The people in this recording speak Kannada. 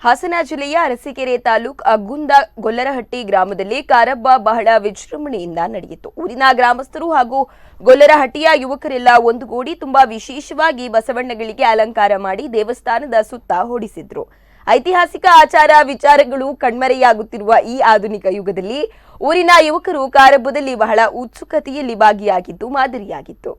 ಹಾಸನ ಜಿಲ್ಲೆಯ ಅರಸೀಕೆರೆ ತಾಲೂಕು ಅಗ್ಗುಂದ ಗೊಲ್ಲರಹಟ್ಟಿ ಗ್ರಾಮದಲ್ಲಿ ಕಾರಬ್ಬ ಬಹಳ ವಿಜೃಂಭಣೆಯಿಂದ ನಡೆಯಿತು. ಊರಿನ ಗ್ರಾಮಸ್ಥರು ಹಾಗೂ ಗೊಲ್ಲರಹಟ್ಟಿಯ ಯುವಕರೆಲ್ಲ ಒಂದುಗೂಡಿ ತುಂಬಾ ವಿಶೇಷವಾಗಿ ಬಸವಣ್ಣಗಳಿಗೆ ಅಲಂಕಾರ ಮಾಡಿ ದೇವಸ್ಥಾನದ ಸುತ್ತ ಹೊಡಿಸಿದ್ರು. ಐತಿಹಾಸಿಕ ಆಚಾರ ವಿಚಾರಗಳು ಕಣ್ಮರೆಯಾಗುತ್ತಿರುವ ಈ ಆಧುನಿಕ ಯುಗದಲ್ಲಿ ಊರಿನ ಯುವಕರು ಕಾರಬ್ಬದಲ್ಲಿ ಬಹಳ ಉತ್ಸುಕತೆಯಲ್ಲಿ ಭಾಗಿಯಾಗಿದ್ದು ಮಾದರಿಯಾಗಿತ್ತು.